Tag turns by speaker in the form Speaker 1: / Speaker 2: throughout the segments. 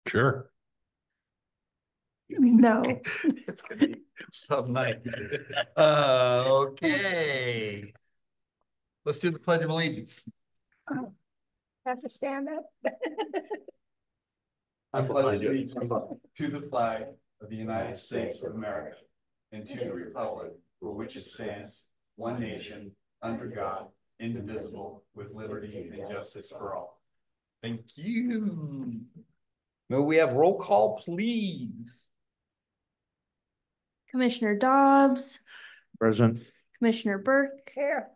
Speaker 1: Sure.
Speaker 2: No.
Speaker 3: It's gonna be some night. Okay. Let's do the Pledge of Allegiance.
Speaker 2: Have to stand up.
Speaker 3: I pledge allegiance to the flag of the United States of America and to the republic for which it stands, one nation, under God, indivisible, with liberty and justice for all. Thank you. May we have roll call, please?
Speaker 4: Commissioner Dobbs,
Speaker 1: Present.
Speaker 4: Commissioner Burke,
Speaker 2: Here.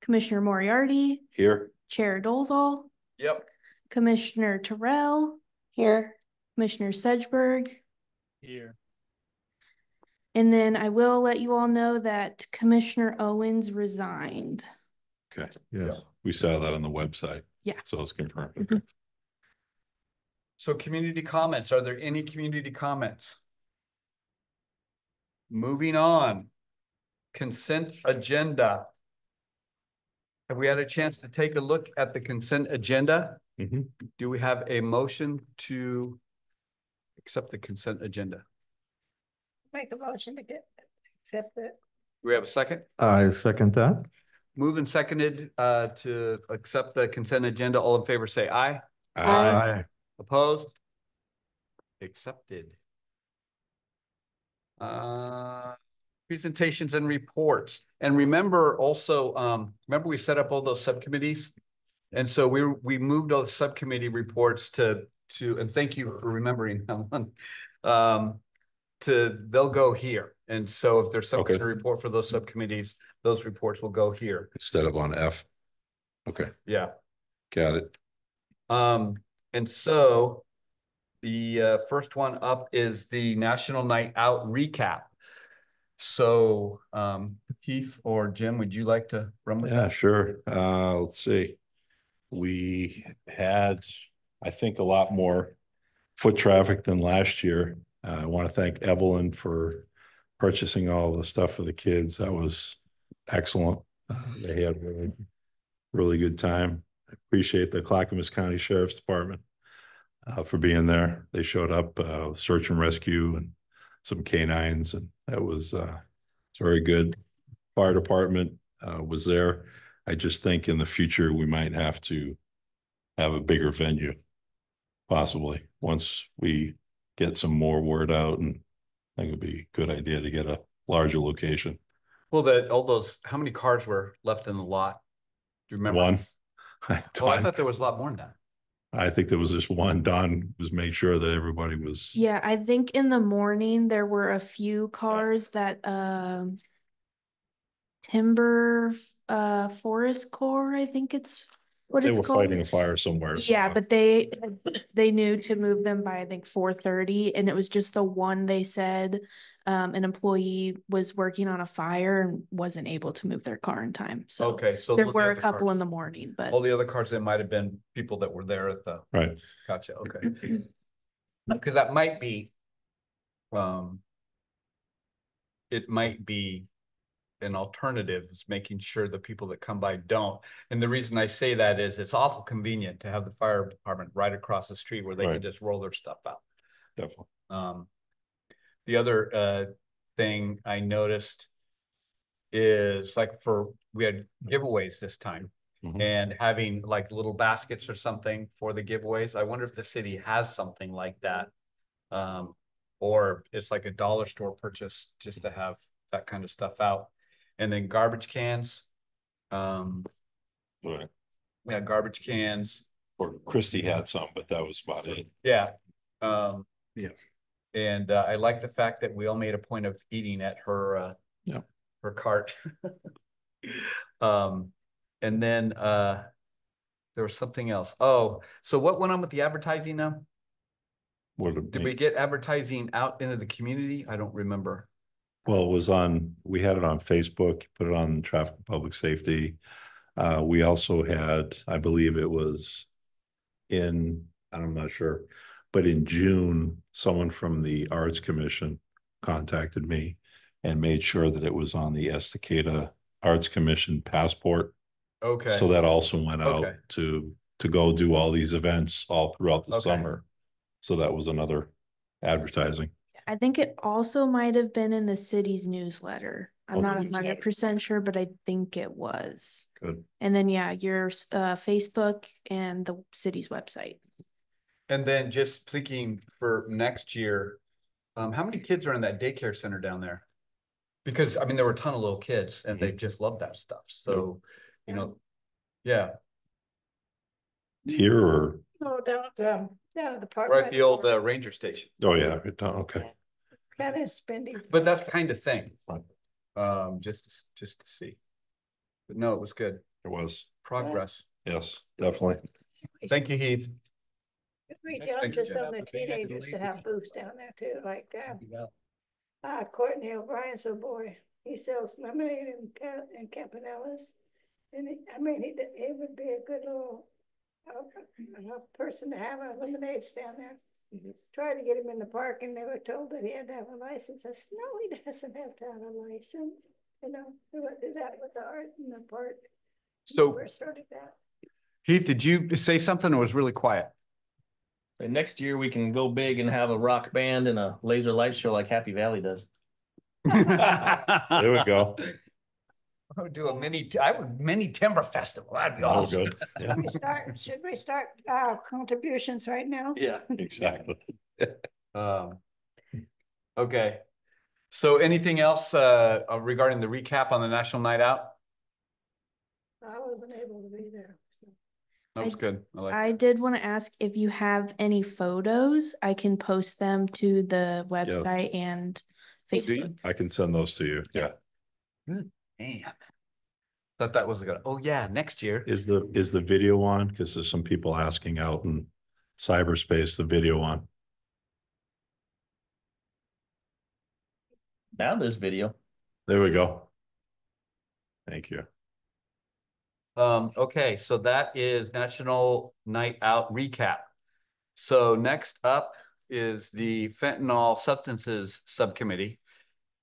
Speaker 4: Commissioner Moriarty,
Speaker 1: Here.
Speaker 4: Chair Dolezal,
Speaker 3: Yep.
Speaker 4: Commissioner Terrell,
Speaker 2: Here.
Speaker 4: Commissioner Sedgberg.
Speaker 3: Here.
Speaker 4: And then I will let you all know that Commissioner Owens resigned.
Speaker 1: Okay. Yes. We saw that on the website.
Speaker 4: Yeah.
Speaker 1: So it's confirmed.
Speaker 4: Mhm.
Speaker 1: Okay.
Speaker 3: So community comments. Are there any community comments? Moving on. Consent agenda. Have we had a chance to take a look at the consent agenda?
Speaker 1: Mhm.
Speaker 3: Do we have a motion to accept the consent agenda?
Speaker 2: Make a motion to accept it.
Speaker 3: Do we have a second?
Speaker 5: I second that.
Speaker 3: Moved and seconded to accept the consent agenda. All in favor say aye.
Speaker 5: Aye.
Speaker 3: Opposed? Accepted. Presentations and reports. And remember also, remember we set up all those subcommittees? And so we moved all the subcommittee reports to and thank you for remembering that one. They'll go here. And so if there's something to report for those subcommittees, those reports will go here.
Speaker 1: Instead of on F. Okay.
Speaker 3: Yeah.
Speaker 1: Got it.
Speaker 3: And so the first one up is the National Night Out recap. So Keith or Jim, would you like to run with
Speaker 1: Yeah,
Speaker 3: that?
Speaker 1: sure. Let's see. We had, I think, a lot more foot traffic than last year. I want to thank Evelyn for purchasing all the stuff for the kids. That was excellent. They had a really good time. I appreciate the Clackamas County Sheriff's Department for being there. They showed up, search and rescue and some canines, and that was very good. Fire department was there. I just think in the future we might have to have a bigger venue, possibly once we get some more word out, and I think it'd be a good idea to get a larger location.
Speaker 3: Well, how many cars were left in the lot? Do you remember?
Speaker 1: One.
Speaker 3: I thought there was a lot more than that.
Speaker 1: I think there was just one. Don was making sure that everybody was.
Speaker 4: Yeah, I think in the morning there were a few cars that Timber Forest Corps, I think it's what it's called.
Speaker 1: They were fighting a fire somewhere.
Speaker 4: Yeah, but they knew to move them by I think 4:30, and it was just the one they said an employee was working on a fire and wasn't able to move their car in time. So
Speaker 3: okay, so
Speaker 4: there were a couple in the morning, but
Speaker 3: all the other cars, there might have been people that were there at the
Speaker 1: right.
Speaker 3: Gotcha. Okay. Because that might be it might be an alternative, is making sure the people that come by don't. And the reason I say that is it's awful convenient to have the fire department right across the street where they can just roll their stuff out.
Speaker 1: Definitely.
Speaker 3: The other thing I noticed is like we had giveaways this time. And having like little baskets or something for the giveaways. I wonder if the city has something like that. Or it's like a dollar store purchase just to have that kind of stuff out. And then garbage cans.
Speaker 1: Right.
Speaker 3: Yeah, garbage cans.
Speaker 1: Or Christy had some, but that was about it.
Speaker 3: Yeah.
Speaker 1: Yeah.
Speaker 3: And I like the fact that we all made a point of eating at her her cart. And then there was something else. Oh, so what went on with the advertising now? Did we get advertising out into the community? I don't remember.
Speaker 1: Well, it was we had it on Facebook, put it on Traffic and Public Safety. We also had, I believe it was I'm not sure, but in June, someone from the Arts Commission contacted me and made sure that it was on the Estacada Arts Commission passport.
Speaker 3: Okay.
Speaker 1: So that also went out to go do all these events all throughout the summer. So that was another advertising.
Speaker 4: I think it also might have been in the city's newsletter. I'm not
Speaker 1: Okay.
Speaker 4: 100% sure, but I think it was.
Speaker 1: Good.
Speaker 4: And then, yeah, your Facebook and the city's website.
Speaker 3: And then just thinking for next year, how many kids are in that daycare center down there? Because I mean, there were a ton of little kids and they just love that stuff. So, you know, yeah,
Speaker 1: Here or,
Speaker 2: Oh, down at the park.
Speaker 3: right, the old ranger station.
Speaker 1: oh yeah, okay.
Speaker 2: Kind of spending.
Speaker 3: But that's kind of thing.
Speaker 1: Fine.
Speaker 3: Just to see. But no, it was good.
Speaker 1: It was,
Speaker 3: Progress.
Speaker 1: yes, definitely.
Speaker 3: Thank you, Heath.
Speaker 2: Reach
Speaker 3: Next
Speaker 2: out
Speaker 3: thing
Speaker 2: to
Speaker 3: you
Speaker 2: some of
Speaker 3: have
Speaker 2: the
Speaker 3: to be
Speaker 2: teenagers to have booths down there too, like
Speaker 3: Yeah.
Speaker 2: Courtney O'Brien's a boy. He sells lemonade and campanelas. And I mean, he would be a good little person to have a lemonade stand there. Tried to get him in the park and they were told that he had to have a license. I said, no, he doesn't have to have a license. You know, they would do that with the art in the park.
Speaker 3: So
Speaker 2: Never started that.
Speaker 3: Heath, did you say something or was really quiet?
Speaker 6: So next year we can go big and have a rock band and a laser light show like Happy Valley does.
Speaker 1: There we go.
Speaker 3: I would do a mini timber festival. That'd be
Speaker 1: Oh,
Speaker 3: awesome.
Speaker 1: good. Yeah,
Speaker 2: Should we start contributions right now?
Speaker 6: Yeah.
Speaker 1: exactly.
Speaker 3: Okay. So anything else regarding the recap on the National Night Out?
Speaker 2: I wasn't able to be there. So.
Speaker 3: That was good. I like
Speaker 4: I did want to ask if you have any photos, I can post them to the website and
Speaker 3: Do you?
Speaker 4: Facebook.
Speaker 1: I can send those to you. Yeah.
Speaker 3: Man. Thought that was a good, oh yeah, next year.
Speaker 1: Is the video on? Because there's some people asking out in cyberspace, the video on.
Speaker 6: Now there's video.
Speaker 1: There we go. Thank you.
Speaker 3: Okay, so that is National Night Out recap. So next up is the Fentanyl Substances Subcommittee.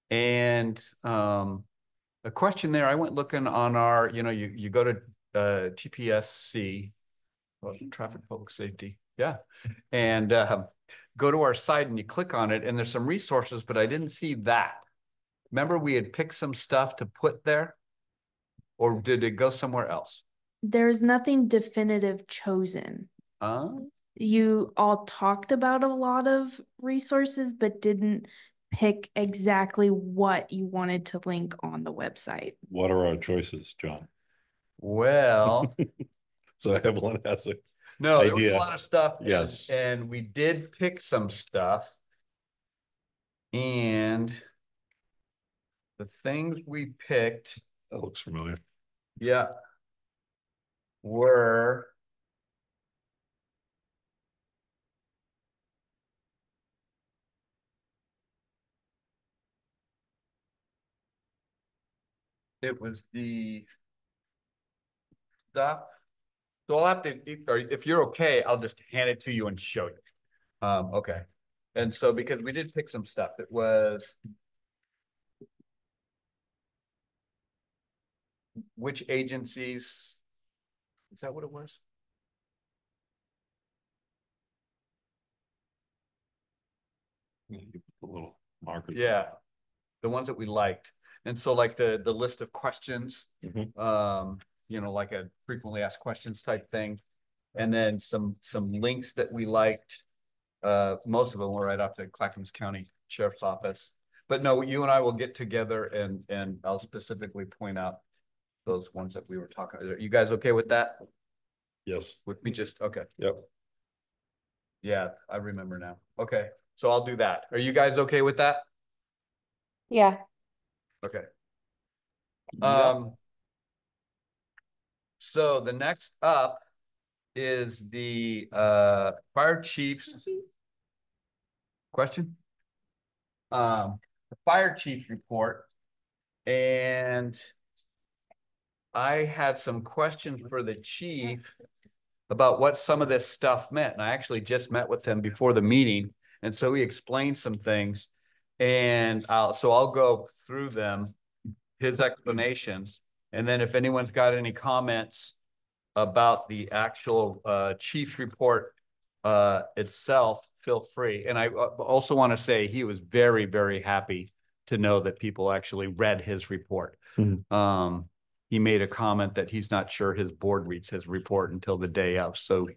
Speaker 3: And a question there, I went looking on our, you go to TPSC, Traffic Public Safety, yeah. And go to our site and you click on it and there's some resources, but I didn't see that. Remember we had picked some stuff to put there? Or did it go somewhere else?
Speaker 4: There's nothing definitive chosen. You all talked about a lot of resources, but didn't pick exactly what you wanted to link on the website.
Speaker 1: What are our choices, John?
Speaker 3: Well,
Speaker 1: So Evelyn has a
Speaker 3: no, there was a
Speaker 1: idea.
Speaker 3: lot of stuff.
Speaker 1: Yes.
Speaker 3: And we did pick some stuff. And the things we picked,
Speaker 1: that looks familiar.
Speaker 3: yeah, were it was the stuff. So I'll have to, if you're okay, I'll just hand it to you and show you. Okay. And so because we did pick some stuff, it was which agencies, is that what it was?
Speaker 1: A little marker.
Speaker 3: Yeah, the ones that we liked. And so like the list of questions, like a frequently asked questions type thing. And then some links that we liked. Most of them were right off the Clackamas County Sheriff's Office. But no, you and I will get together and I'll specifically point out those ones that we were talking about. Are you guys okay with that?
Speaker 1: Yes.
Speaker 3: With me just, okay.
Speaker 1: Yep.
Speaker 3: Yeah, I remember now. Okay, so I'll do that. Are you guys okay with that?
Speaker 4: Yeah.
Speaker 3: Okay. So the next up is the fire chief's question. The fire chief's report. And I had some questions for the chief about what some of this stuff meant. And I actually just met with him before the meeting. And so he explained some things. And I'll go through them, his explanations. And then if anyone's got any comments about the actual chief's report itself, feel free. And I also want to say he was very, very happy to know that people actually read his report. He made a comment that he's not sure his board reads his report until the day of. So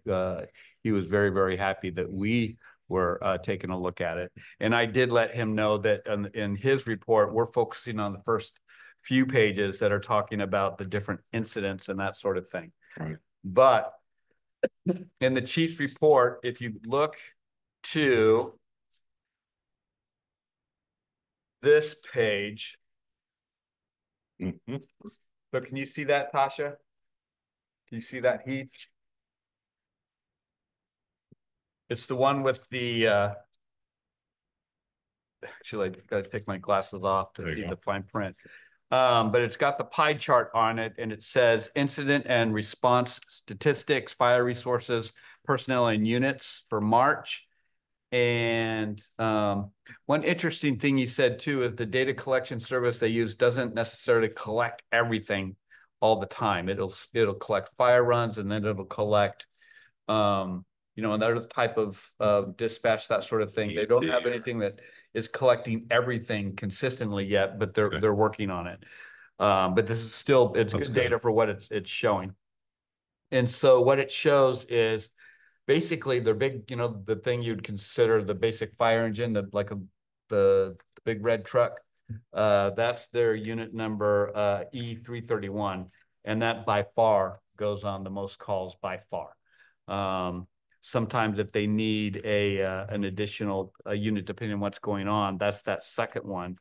Speaker 3: he was very, very happy that we were taking a look at it. And I did let him know that in his report, we're focusing on the first few pages that are talking about the different incidents and that sort of thing.
Speaker 1: Right.
Speaker 3: But in the chief's report, if you look to this page, so can you see that, Tasha? Can you see that, Heath? It's the one with the, actually, I gotta take my glasses off to see the fine print. But it's got the pie chart on it, and it says incident and response statistics, fire resources, personnel and units for March. And one interesting thing he said too is the data collection service they use doesn't necessarily collect everything all the time. It'll collect fire runs, and then it'll collect another type of dispatch, that sort of thing. They don't have anything that is collecting everything consistently yet, but they're working on it. But this is still, it's good data for what it's showing. And so what it shows is basically their big, the thing you'd consider the basic fire engine, the big red truck. That's their unit number E331, and that by far goes on the most calls by far. Sometimes if they need an additional unit, depending on what's going on, that's that second one.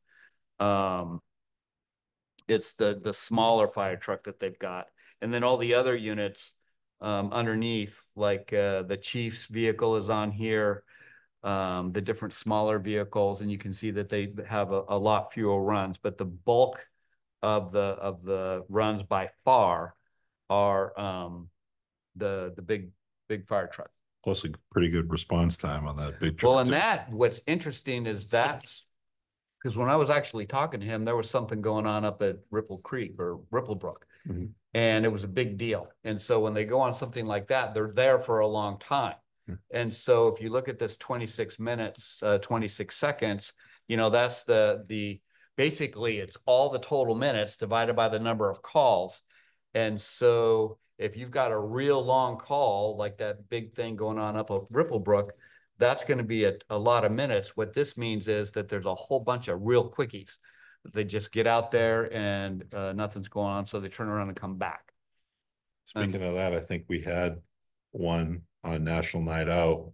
Speaker 3: It's the smaller fire truck that they've got. And then all the other units underneath, like the chief's vehicle is on here, the different smaller vehicles, and you can see that they have a lot fewer runs, but the bulk of the runs by far are the big fire truck.
Speaker 1: Plus a pretty good response time on that big truck.
Speaker 3: Well, and what's interesting is that's because when I was actually talking to him, there was something going on up at Ripple Creek or Ripple Brook, and it was a big deal. And so when they go on something like that, they're there for a long time. And so if you look at this 26 minutes, 26 seconds, that's the basically it's all the total minutes divided by the number of calls. And so if you've got a real long call, like that big thing going on up at Ripple Brook, that's going to be a lot of minutes. What this means is that there's a whole bunch of real quickies. They just get out there and nothing's going on, so they turn around and come back.
Speaker 1: Speaking of that, I think we had one on National Night Out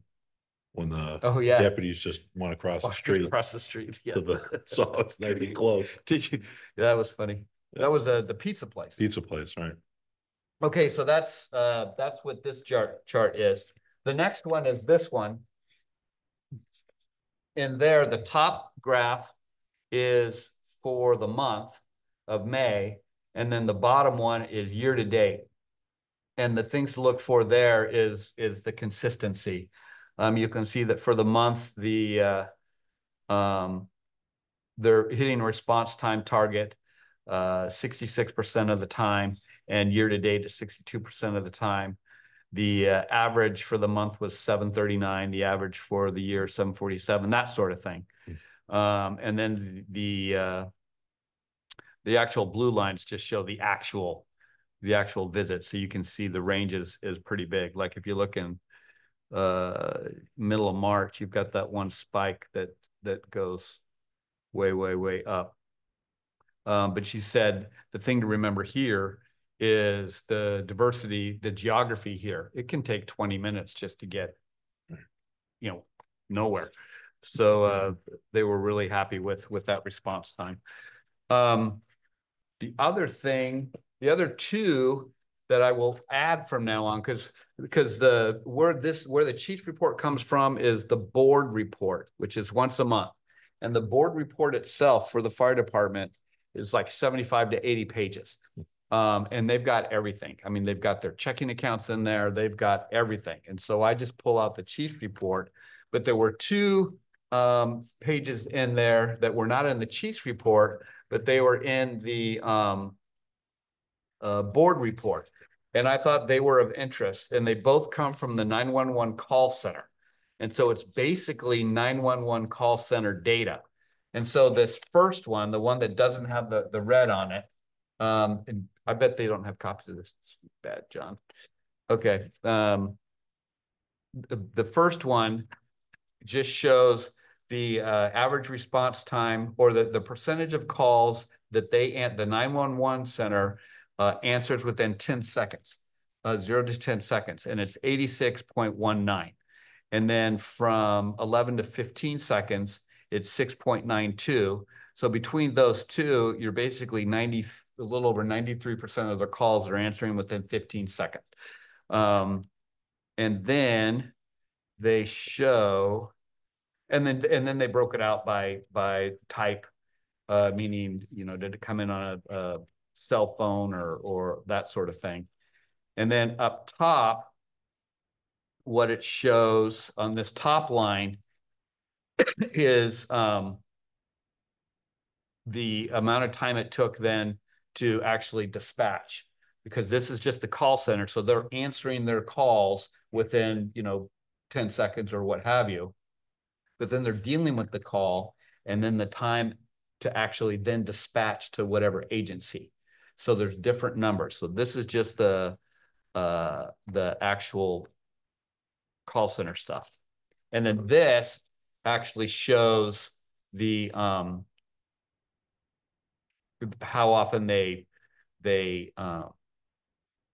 Speaker 1: when the deputies just went across the street.
Speaker 3: Across the street, yeah.
Speaker 1: So it's not even close.
Speaker 3: Did you? Yeah, that was funny. Yeah. That was the pizza place.
Speaker 1: Pizza place, right?
Speaker 3: Okay, so that's what this chart is. The next one is this one. In there, the top graph is for the month of May, and then the bottom one is year to date. And the things to look for there is the consistency. You can see that for the month, they're hitting response time target 66% of the time, and year to date is 62% of the time. The average for the month was 739. The average for the year 747. That sort of thing. And then the actual blue lines just show the actual visits, so you can see the range is pretty big. Like if you look in middle of March, you've got that one spike that goes way up. But she said the thing to remember here is the diversity, the geography here. It can take 20 minutes just to get, nowhere. So they were really happy with that response time. The other two that I will add from now on, because where the chief's report comes from is the board report, which is once a month. And the board report itself for the fire department is like 75 to 80 pages. And they've got everything. I mean, they've got their checking accounts in there. They've got everything. And so I just pull out the chief's report, but there were two pages in there that were not in the chief's report, but they were in the board report. And I thought they were of interest, and they both come from the 911 call center. And so it's basically 911 call center data. And so this first one, the one that doesn't have the red on it, and I bet they don't have copies of this. Bad, John. Okay. The first one just shows the average response time, or the percentage of calls that the 911 center answers within 10 seconds, 0 to 10 seconds, and it's 86.19. And then from 11 to 15 seconds, it's 6.92. So between those two, you're basically a little over 93% of the calls are answering within 15 seconds. And then they show, and then they broke it out by type, meaning, did it come in on a cell phone or that sort of thing. And then up top, what it shows on this top line is the amount of time it took then to actually dispatch, because this is just the call center. So they're answering their calls within, 10 seconds or what have you. But then they're dealing with the call and then the time to actually then dispatch to whatever agency. So there's different numbers. So this is just the actual call center stuff. And then this actually shows the how often they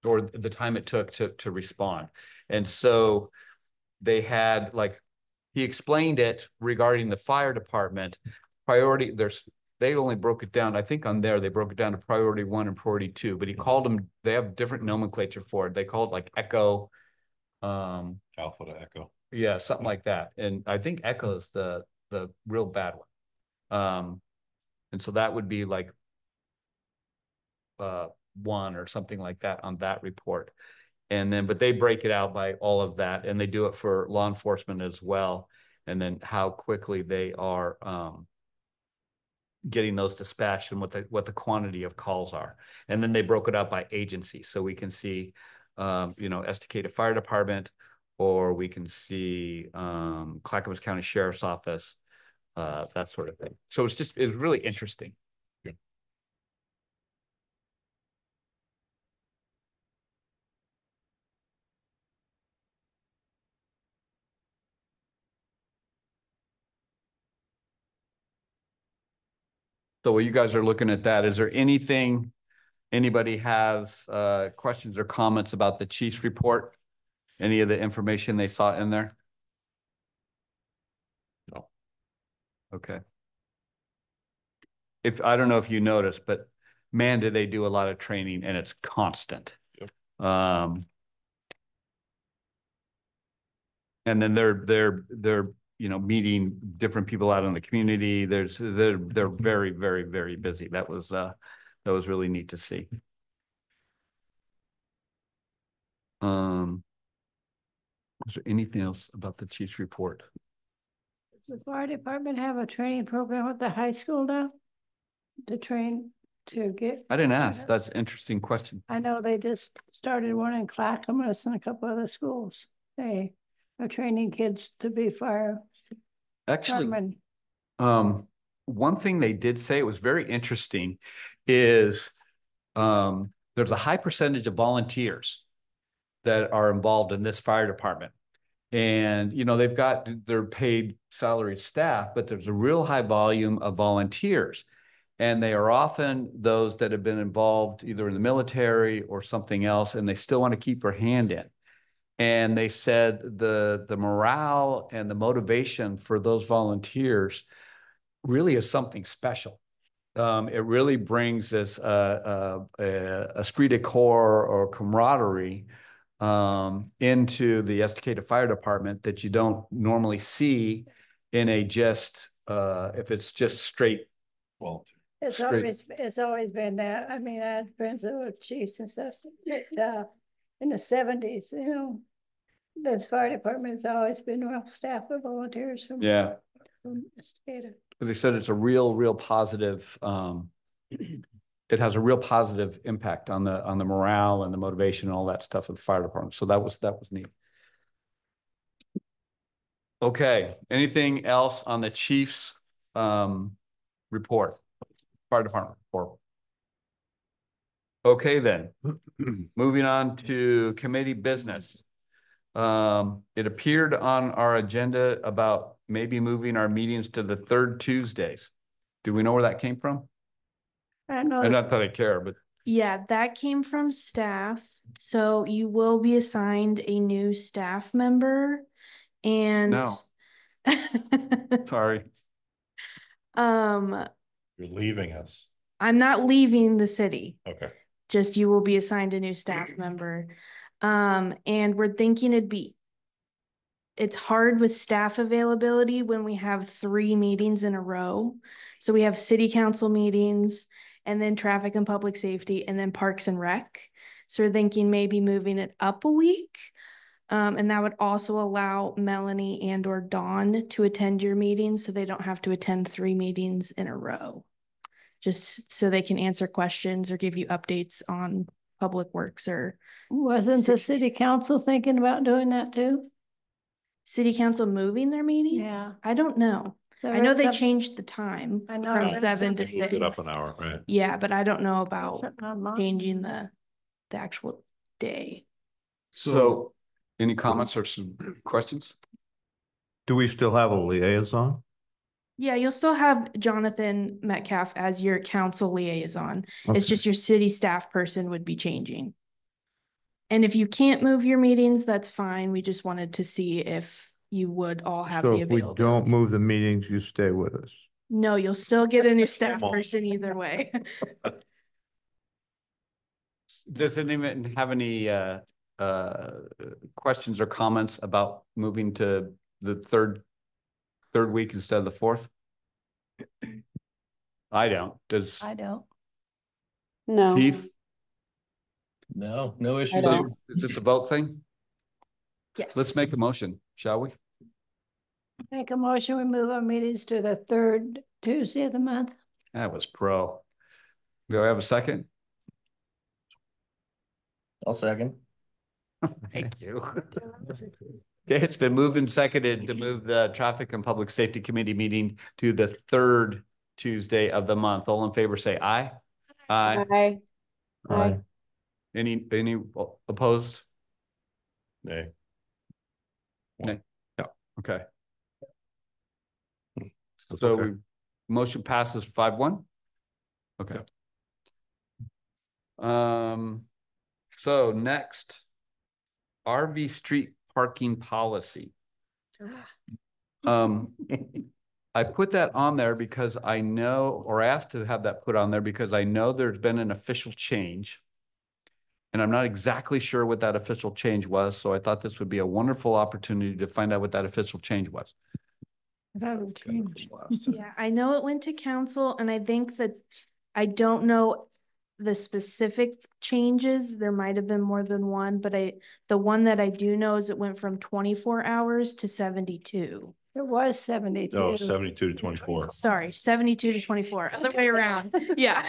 Speaker 3: or the time it took to respond. And so they had, like, he explained it regarding the fire department priority. They only broke it down. I think on there, they broke it down to priority 1 and priority 2, but he called them, they have different nomenclature for it. They call it like Echo.
Speaker 1: Alpha to Echo.
Speaker 3: Yeah, something like that. And I think Echo is the real bad one. And so that would be like 1 or something like that on that report. And then, but they break it out by all of that, and they do it for law enforcement as well. And then how quickly they are getting those dispatched and what the quantity of calls are. And then they broke it out by agency. So we can see, Estacada Fire Department, or we can see Clackamas County Sheriff's Office, that sort of thing. So it's really interesting. So while you guys are looking at that, is there anything anybody has questions or comments about the chief's report? Any of the information they saw in there? No. Okay. I don't know if you noticed, but man, do they do a lot of training, and it's constant.
Speaker 1: Yep.
Speaker 3: And then they're meeting different people out in the community. They're very, very, very busy. That was really neat to see. Is there anything else about the chief's report?
Speaker 2: Does the fire department have a training program at the high school now? To train to get?
Speaker 3: I didn't ask. That's an interesting question.
Speaker 2: I know they just started one in Clackamas and a couple other schools. They are training kids to be fire.
Speaker 3: Actually,
Speaker 2: firemen.
Speaker 3: One thing they did say, it was very interesting, is there's a high percentage of volunteers that are involved in this fire department. And, they've got their paid salaried staff, but there's a real high volume of volunteers. And they are often those that have been involved either in the military or something else, and they still want to keep their hand in. And they said the morale and the motivation for those volunteers really is something special. It really brings this esprit de corps or camaraderie into the Estacada Fire Department that you don't normally see in if it's just straight.
Speaker 1: Well,
Speaker 2: It's always been that. I mean, I had friends that were chiefs and stuff that, in the 70s, this fire department has always been well staffed with volunteers from Estacada.
Speaker 3: As they said, it's a real positive it has a real positive impact on the morale and the motivation and all that stuff of the fire department. So that was neat. Okay, anything else on the chief's report? Fire department report. Okay, then, moving on to committee business. It appeared on our agenda about maybe moving our meetings to the third Tuesdays. Do we know where that came from?
Speaker 2: I know.
Speaker 3: And not that I care, but
Speaker 4: Yeah, that came from staff. So you will be assigned a new staff member and
Speaker 3: No. sorry.
Speaker 1: You're leaving us.
Speaker 4: I'm not leaving the city.
Speaker 1: Okay.
Speaker 4: Just you will be assigned a new staff member. And we're thinking it's hard with staff availability when we have 3 meetings in a row. So we have city council meetings and then traffic and public safety and then parks and rec. So we're thinking maybe moving it up a week. And that would also allow Melanie and or Dawn to attend your meetings so they don't have to attend 3 meetings in a row. Just so they can answer questions or give you updates on public works or
Speaker 2: Wasn't the city council thinking about doing that too?
Speaker 4: city council moving their meetings?
Speaker 2: Yeah.
Speaker 4: I don't know.
Speaker 2: So
Speaker 4: I know
Speaker 2: that's
Speaker 4: they
Speaker 2: some-
Speaker 4: changed the time
Speaker 2: I know,
Speaker 4: from
Speaker 2: that's
Speaker 4: 7 to
Speaker 2: something-
Speaker 1: Moved it up
Speaker 4: 6.
Speaker 1: an hour, right?
Speaker 4: Yeah, but I don't know about
Speaker 2: something online.
Speaker 4: changing the actual day.
Speaker 3: So any comments or some questions?
Speaker 5: Do we still have a liaison?
Speaker 4: Yeah, you'll still have Jonathan Metcalf as your council liaison. It's
Speaker 5: Okay.
Speaker 4: just your city staff person would be changing. And if you can't move your meetings, that's fine. We just wanted to see if you would all have
Speaker 5: So
Speaker 4: the
Speaker 5: if we
Speaker 4: availability.
Speaker 5: don't move the meetings, you stay with us.
Speaker 4: No, you'll still get a new staff person either way.
Speaker 3: Does anyone have any questions or comments about moving to the third week instead of the fourth? I don't. Does
Speaker 2: I don't.
Speaker 7: No.
Speaker 3: Keith?
Speaker 6: No, no issues
Speaker 7: don't.
Speaker 6: here.
Speaker 3: Is this a vote thing?
Speaker 4: Yes.
Speaker 3: Let's make a motion, shall we?
Speaker 2: Make a motion, we move our meetings to the third Tuesday of the month.
Speaker 3: That was pro. Do I have a second?
Speaker 6: I'll second.
Speaker 3: Thank you. Okay, it's been moved and seconded to move the Traffic and Public Safety Committee meeting to the third Tuesday of the month. All in favor, say aye. Aye.
Speaker 7: Aye.
Speaker 5: Aye.
Speaker 3: Any opposed?
Speaker 1: Nay.
Speaker 3: Nay.
Speaker 1: Yeah.
Speaker 3: Okay.
Speaker 1: That's
Speaker 3: So
Speaker 1: okay.
Speaker 3: motion passes 5-1. Okay. So next, RV street parking policy. I put that on there because I know, or asked to have that put on there because I know there's been an official change. And I'm not exactly sure what that official change was, so I thought this would be a wonderful opportunity to find out what that official change was.
Speaker 2: That would change.
Speaker 4: Yeah, I know it went to council and I think that I don't know the specific changes. There might have been more than one, but the one that I do know is it went from 24 hours to 72.
Speaker 2: It was 72.
Speaker 1: No, 72 to 24.
Speaker 4: Sorry, 72 to 24, other way around. Yeah.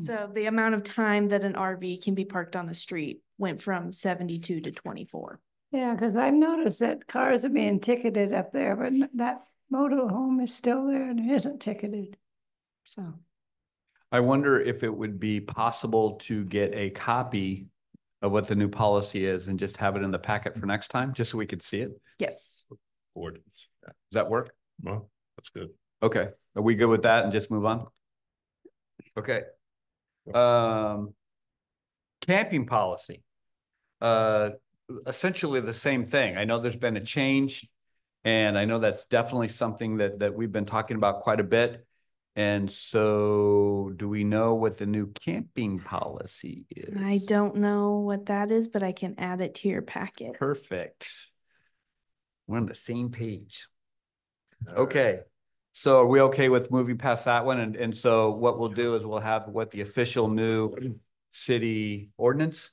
Speaker 4: So the amount of time that an RV can be parked on the street went from 72 to 24.
Speaker 2: Yeah, because I've noticed that cars are being ticketed up there, but that motor home is still there and it isn't ticketed. So.
Speaker 3: I wonder if it would be possible to get a copy of what the new policy is and just have it in the packet for next time, just so we could see it.
Speaker 4: Yes.
Speaker 1: Ordinance. Yeah.
Speaker 3: Does that work?
Speaker 1: Well, that's good.
Speaker 3: Okay. Are we good with that and just move on? Okay. Camping policy. Essentially the same thing. I know there's been a change and I know that's definitely something that we've been talking about quite a bit. And so do we know what the new camping policy is?
Speaker 4: I don't know what that is, but I can add it to your packet.
Speaker 3: Perfect. We're on the same page. Okay. So are we okay with moving past that one? And so what we'll do is we'll have what the official new city ordinance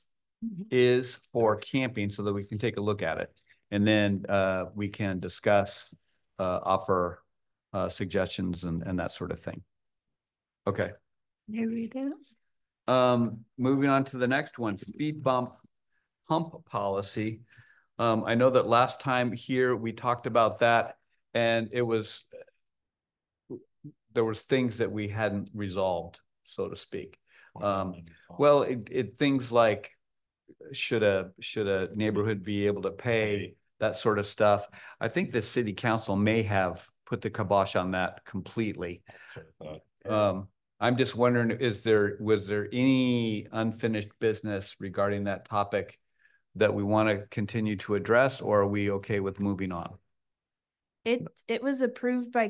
Speaker 3: is for camping so that we can take a look at it. And then we can discuss, offer suggestions and that sort of thing. Okay.
Speaker 2: You read it?
Speaker 3: Moving on to the next one, speed bump hump policy. I know that last time here we talked about that and it was, there was things that we hadn't resolved, so to speak. Well, things like should a neighborhood be able to pay, that sort of stuff. I think the city council may have put the kibosh on that completely. I'm just wondering, was there any unfinished business regarding that topic that we want to continue to address, or are we okay with moving on?
Speaker 4: It was approved by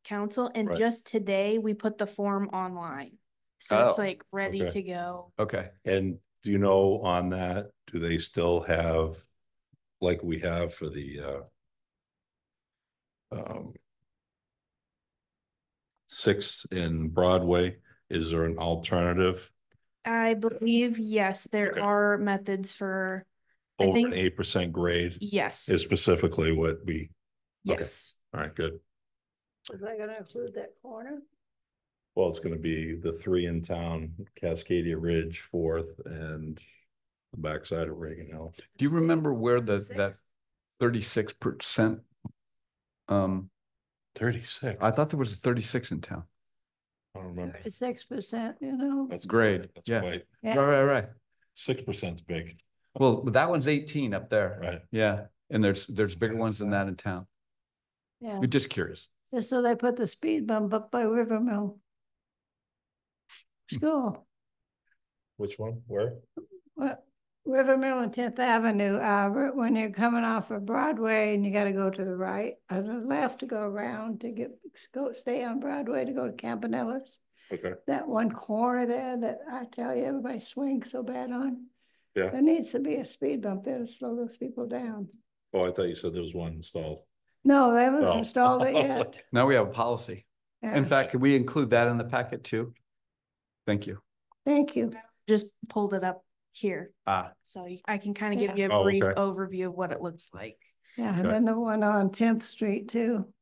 Speaker 4: council, and
Speaker 1: Right.
Speaker 4: just today we put the form online. So it's
Speaker 3: Oh,
Speaker 4: like ready
Speaker 1: okay.
Speaker 4: to go.
Speaker 3: Okay.
Speaker 1: And do you know on that, do they still have, like we have for the Sixth in Broadway, is there an alternative
Speaker 4: I believe, yes, there
Speaker 1: Okay.
Speaker 4: are methods for, I
Speaker 1: over
Speaker 4: think,
Speaker 1: an 8% grade?
Speaker 4: yes,
Speaker 1: Is specifically what we,
Speaker 4: yes.
Speaker 1: all right, good.
Speaker 2: Is that gonna include that corner?
Speaker 1: Well, it's gonna be the three in town, Cascadia Ridge, Fourth, and the backside of Reagan Hill.
Speaker 3: Do you remember where that
Speaker 2: Six.
Speaker 3: 36%?
Speaker 1: 36.
Speaker 3: I thought there was a 36 in town.
Speaker 1: I don't remember.
Speaker 2: 6%, you know?
Speaker 1: That's
Speaker 3: Grade,
Speaker 1: That's
Speaker 3: yeah.
Speaker 1: quite,
Speaker 2: Yeah.
Speaker 3: Right.
Speaker 1: 6%'s big,
Speaker 3: Well, that one's 18 up there.
Speaker 1: right?
Speaker 3: Yeah, and there's bigger ones than that in town.
Speaker 2: Yeah,
Speaker 3: You're just curious.
Speaker 2: just so they put the speed bump up by Rivermill School.
Speaker 1: Which one? Where?
Speaker 2: Well, Rivermill and 10th Avenue, when you're coming off of Broadway and you gotta go to the right or the left to go around to stay on Broadway to go to Campanellas.
Speaker 1: Okay.
Speaker 2: That one corner there that I tell you, everybody swings so bad on.
Speaker 1: Yeah.
Speaker 2: There needs to be a speed bump there to slow those people down.
Speaker 1: Oh, I thought you said there was one installed.
Speaker 2: No, they haven't
Speaker 1: Oh.
Speaker 2: installed it
Speaker 1: I was
Speaker 2: yet.
Speaker 1: like-
Speaker 3: Now we have a policy.
Speaker 2: Yeah.
Speaker 3: In fact, could we include that in the packet too? Thank you.
Speaker 2: Thank you.
Speaker 4: Just pulled it up here. So I can kind of give you a
Speaker 1: Oh,
Speaker 4: brief
Speaker 1: okay.
Speaker 4: overview of what it looks like.
Speaker 2: Yeah, and
Speaker 1: Okay.
Speaker 2: then the one on 10th Street too.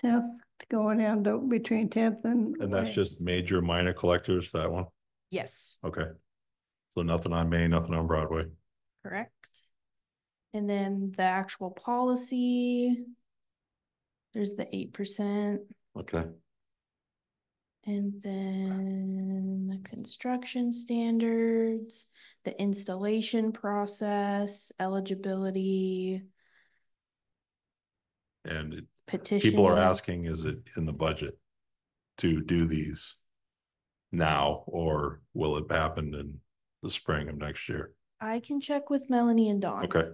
Speaker 2: 10th, going down to between 10th and.
Speaker 1: And that's just major minor collectors, that one?
Speaker 4: Yes,
Speaker 1: Okay. So nothing on Main, nothing on Broadway.
Speaker 4: correct. And then the actual policy, there's the 8%.
Speaker 1: Okay.
Speaker 4: And then the construction standards, the installation process, eligibility,
Speaker 1: And
Speaker 4: petition.
Speaker 1: people are asking, is it in the budget to do these now, or will it happen in the spring of next year?
Speaker 4: I can check with Melanie and Dawn.
Speaker 1: Okay,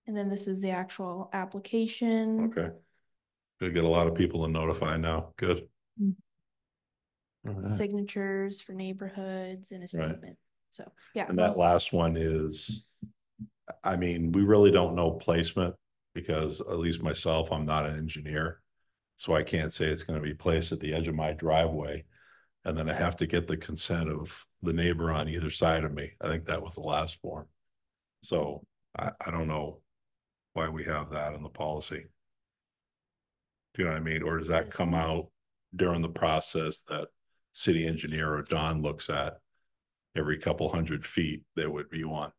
Speaker 4: And then this is the actual application.
Speaker 1: okay. Gonna get a lot of people to notify now. Good.
Speaker 4: Mm.
Speaker 1: All right.
Speaker 4: Signatures for neighborhoods and a statement. So, yeah.
Speaker 1: And that last one is, I mean, we really don't know placement because at least myself, I'm not an engineer. So I can't say it's gonna be placed at the edge of my driveway. And then I have to get the consent of the neighbor on either side of me. I think that was the last form. So I don't know why we have that in the policy. Do you know what I mean? Or does that
Speaker 4: This
Speaker 1: come
Speaker 4: one?
Speaker 1: out during the process that city engineer or Don looks at every couple 100 feet that would be one?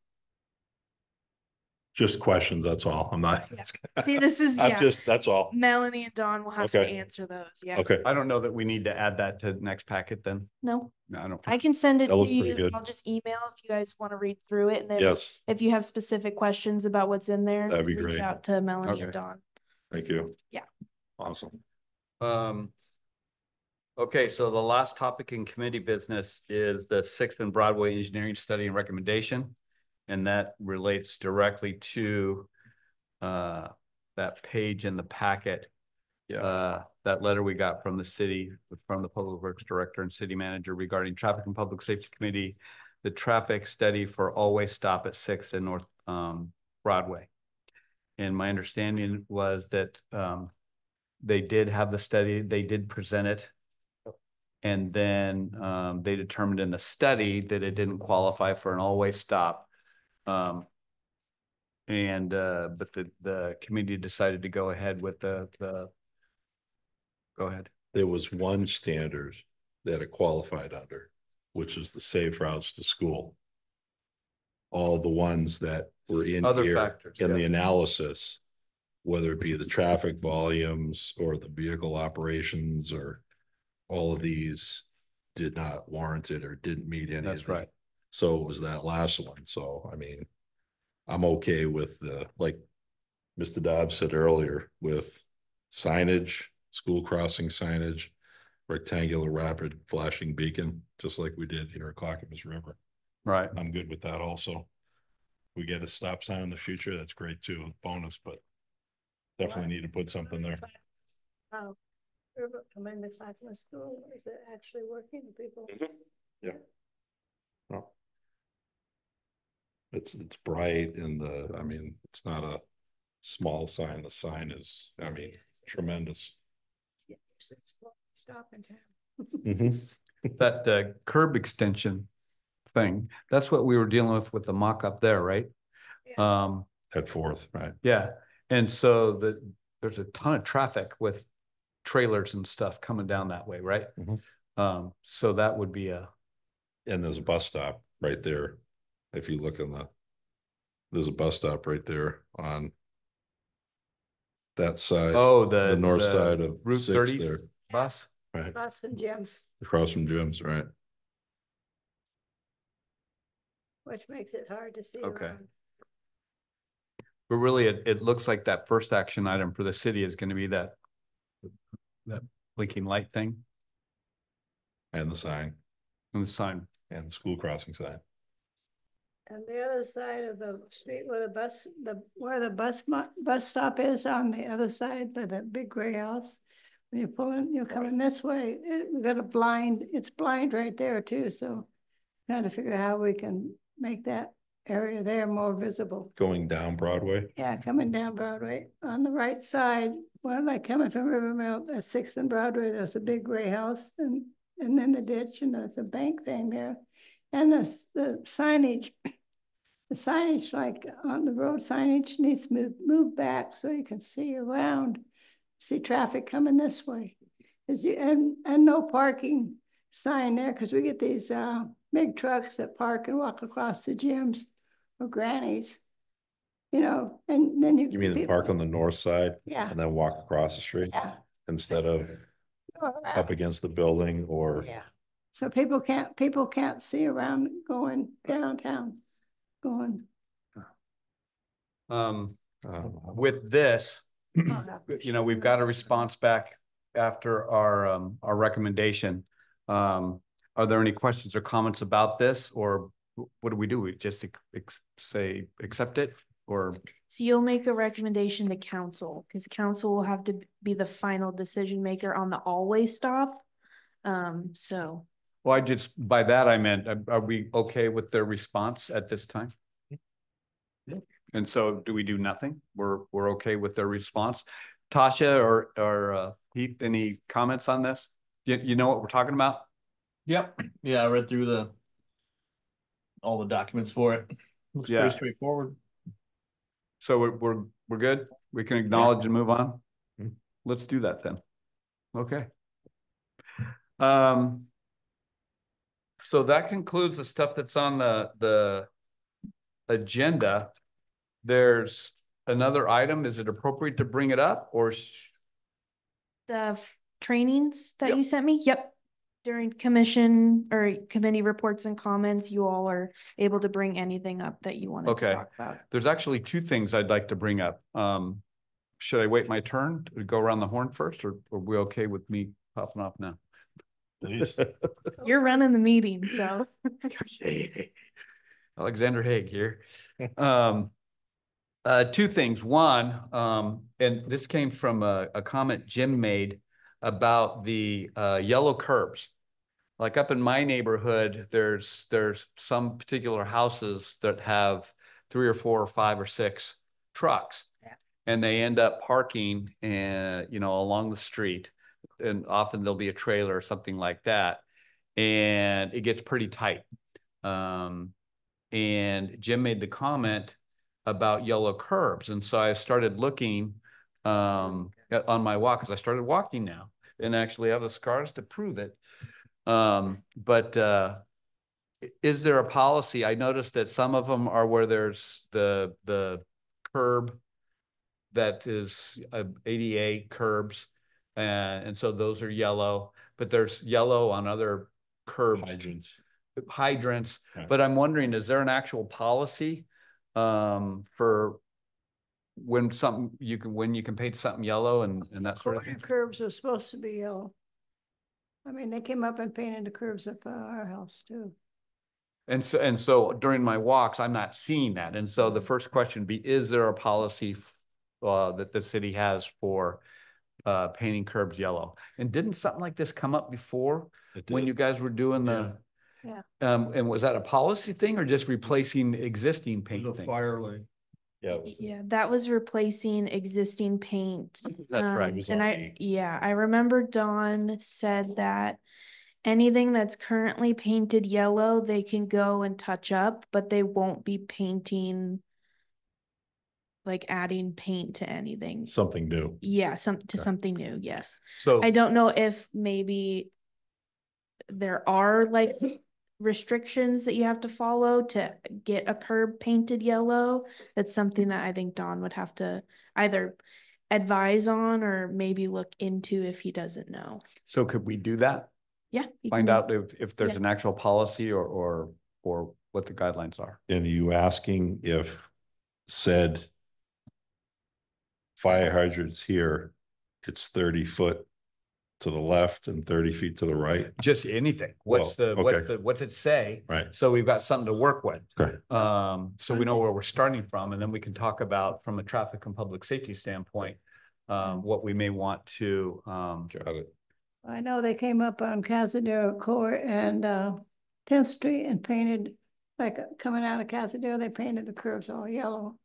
Speaker 1: Just questions, that's all. I'm not.
Speaker 4: See, this is,
Speaker 1: I'm
Speaker 4: yeah,
Speaker 1: just, that's all.
Speaker 4: Melanie and Dawn will have to
Speaker 1: Okay.
Speaker 4: answer those. Yeah.
Speaker 1: Okay,
Speaker 3: I don't know that we need to add that to next packet then.
Speaker 4: No,
Speaker 3: No, I don't.
Speaker 4: I can send it
Speaker 1: That
Speaker 4: to
Speaker 1: looked pretty
Speaker 4: you.
Speaker 1: good.
Speaker 4: I'll just email if you guys want to read through it. And then
Speaker 1: yes,
Speaker 4: if you have specific questions about what's in there,
Speaker 1: That'd be
Speaker 4: reach
Speaker 1: great.
Speaker 4: out to Melanie
Speaker 3: Okay.
Speaker 4: and Dawn.
Speaker 1: thank you.
Speaker 4: Yeah.
Speaker 1: Awesome.
Speaker 3: Okay, so the last topic in committee business is the 6th and Broadway engineering study and recommendation. And that relates directly to that page in the packet. That letter we got from the city, from the Public Works Director and City Manager regarding Traffic and Public Safety Committee, the traffic study for always stop at 6th and North Broadway. And my understanding was that they did have the study, they did present it. And then they determined in the study that it didn't qualify for an always stop. But the committee decided to go ahead with go ahead.
Speaker 1: there was one standard that it qualified under, which is the safe routes to school. All the ones that were in
Speaker 3: Other
Speaker 1: here
Speaker 3: factors,
Speaker 1: in
Speaker 3: yeah.
Speaker 1: the analysis, whether it be the traffic volumes or the vehicle operations or all of these did not warrant it or didn't meet any
Speaker 3: That's
Speaker 1: of the.
Speaker 3: right.
Speaker 1: So it was that last one. So, I mean, I'm okay with the, like Mr. Dobbs said earlier, with signage, school crossing signage, rectangular rapid flashing beacon, just like we did here at Clackamas River.
Speaker 3: Right.
Speaker 1: I'm good with that also. We get a stop sign in the future, that's great too, bonus, but definitely need to put something there.
Speaker 2: Oh, come into Clackamas School, is it actually working, people?
Speaker 1: Yeah. Oh. It's bright and I mean, it's not a small sign. The sign is, I mean, tremendous.
Speaker 2: Stop in town.
Speaker 1: Mhm.
Speaker 3: That curb extension thing, that's what we were dealing with the mock-up there, right?
Speaker 1: At Fourth, right?
Speaker 3: Yeah, and so there's a ton of traffic with trailers and stuff coming down that way, right? So that would be
Speaker 1: And there's a bus stop right there. If you look there's a bus stop right there on that side. The north side of
Speaker 3: Route
Speaker 1: 6
Speaker 3: 30
Speaker 1: there,
Speaker 3: bus.
Speaker 1: right?
Speaker 2: Boston Gyms,
Speaker 1: Across from Jim's, right?
Speaker 2: which makes it hard to see
Speaker 3: Okay.
Speaker 2: around.
Speaker 3: But really, it looks like that first action item for the city is going to be that blinking light thing
Speaker 1: And the sign
Speaker 3: and the sign.
Speaker 1: and the school crossing sign.
Speaker 2: And the other side of the street where the bus stop is on the other side by that big gray house. When you pull in, you're coming this way, we got it's blind right there too, so trying to figure out how we can make that area there more visible.
Speaker 1: Going down Broadway.
Speaker 2: Yeah, coming down Broadway, on the right side, well, like coming from River Mill at 6th and Broadway, there's a big gray house and then the ditch, and there's a bank thing there. And the signage, like on the road signage needs to move back so you can see around, see traffic coming this way. And no parking sign there, because we get these big trucks that park and walk across the gyms or grannies, you know, and then
Speaker 1: You mean the park on the north side?
Speaker 2: Yeah.
Speaker 1: And then walk across the street?
Speaker 2: Yeah.
Speaker 1: Instead of up against the building or?
Speaker 2: Yeah. So people can't see around going downtown, going.
Speaker 3: With this, you know, we've got a response back after our recommendation. Are there any questions or comments about this, or what do? We just say accept it, or?
Speaker 4: So you'll make a recommendation to council, because council will have to be the final decision maker on the always stop. So.
Speaker 3: Well, by that I meant, are we okay with their response at this time? Yeah. And so do we do nothing? We're okay with their response. Tasha or Heath, any comments on this? You know what we're talking about?
Speaker 6: Yep. Yeah, I read through all the documents for it. Looks pretty straightforward.
Speaker 3: So we're good. We can acknowledge and move on. Let's do that then. Okay. So that concludes the stuff that's on the agenda. There's another item. Is it appropriate to bring it up, or?
Speaker 4: The trainings that
Speaker 3: Yep.
Speaker 4: you sent me? Yep. During commission or committee reports and comments, you all are able to bring anything up that you wanted to talk about.
Speaker 3: There's actually two things I'd like to bring up. Should I wait my turn to go around the horn first, or are we okay with me popping off now?
Speaker 1: Please.
Speaker 4: You're running the meeting, so.
Speaker 3: Alexander Haig here. Two things. One, and this came from a comment Jim made about the yellow curbs. Like up in my neighborhood, there's some particular houses that have 3 or 4 or 5 or 6 trucks, and they end up parking and along the street, and often there'll be a trailer or something like that, and it gets pretty tight. And Jim made the comment about yellow curbs, and so I started looking on my walk, because I started walking now. and actually have the scars to prove it. But is there a policy? I noticed that some of them are where there's the curb that is ADA curbs, and so those are yellow, but there's yellow on other curbs. Hydrants.
Speaker 1: Right.
Speaker 3: But I'm wondering, is there an actual policy for when you can paint something yellow and that sort of
Speaker 2: Corner
Speaker 3: thing?
Speaker 2: curbs are supposed to be yellow. I mean, they came up and painted the curbs up at our house too.
Speaker 3: And so during my walks, I'm not seeing that. And so the first question would be, is there a policy that the city has for painting curbs yellow? And didn't something like this come up before when you guys were doing the?
Speaker 2: Yeah.
Speaker 3: And was that a policy thing or just replacing existing paint things?
Speaker 6: fire lane.
Speaker 1: Yeah.
Speaker 4: Yeah, that was replacing existing paint.
Speaker 3: That's right.
Speaker 1: It was
Speaker 4: And
Speaker 1: on
Speaker 4: I remember Dawn said that anything that's currently painted yellow, they can go and touch up, but they won't be painting, like adding paint to anything.
Speaker 1: Something new.
Speaker 4: Yeah, something new, yes.
Speaker 3: So
Speaker 4: I don't know if maybe there are like restrictions that you have to follow to get a curb painted yellow. That's something that I think Don would have to either advise on or maybe look into if he doesn't know.
Speaker 3: So could we do that?
Speaker 4: Yeah. you
Speaker 3: Find
Speaker 4: can-
Speaker 3: out if there's
Speaker 4: Yeah.
Speaker 3: an actual policy or what the guidelines are.
Speaker 1: And are you asking if said fire hydrants here, it's 30 foot to the left and 30 feet to the right?
Speaker 3: Just anything.
Speaker 1: Well, okay.
Speaker 3: What's it say?
Speaker 1: Right.
Speaker 3: So we've got something to work with.
Speaker 1: Okay.
Speaker 3: So we know where we're starting from, and then we can talk about from a traffic and public safety standpoint, what we may want to,
Speaker 1: Got it.
Speaker 2: I know they came up on Casadero Court and 10th Street and painted, like coming out of Casadero, they painted the curbs all yellow.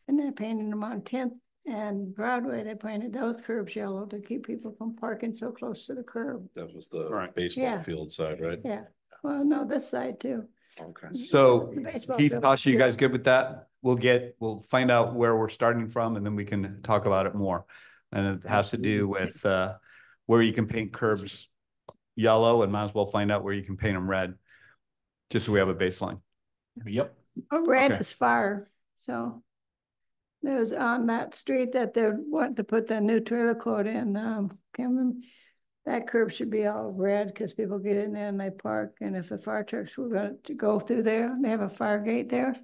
Speaker 2: And they painted them on 10th and Broadway, they painted those curbs yellow to keep people from parking so close to the curb.
Speaker 1: That was the
Speaker 3: Right.
Speaker 1: baseball
Speaker 2: Yeah.
Speaker 1: field side, right?
Speaker 2: Yeah, well, no, this side too.
Speaker 1: Okay.
Speaker 3: so
Speaker 2: The baseball
Speaker 3: Keith,
Speaker 2: field.
Speaker 3: Tasha, you guys good with that? We'll find out where we're starting from, and then we can talk about it more. And it has to do with where you can paint curbs yellow, and might as well find out where you can paint them red, just so we have a baseline.
Speaker 6: Yep.
Speaker 2: Oh, red
Speaker 3: Okay.
Speaker 2: is fire, so. There's on that street that they're wanting to put the new trailer court in, can't remember. That curb should be all red because people get in there and they park, and if the fire trucks were going to go through there, they have a fire gate there.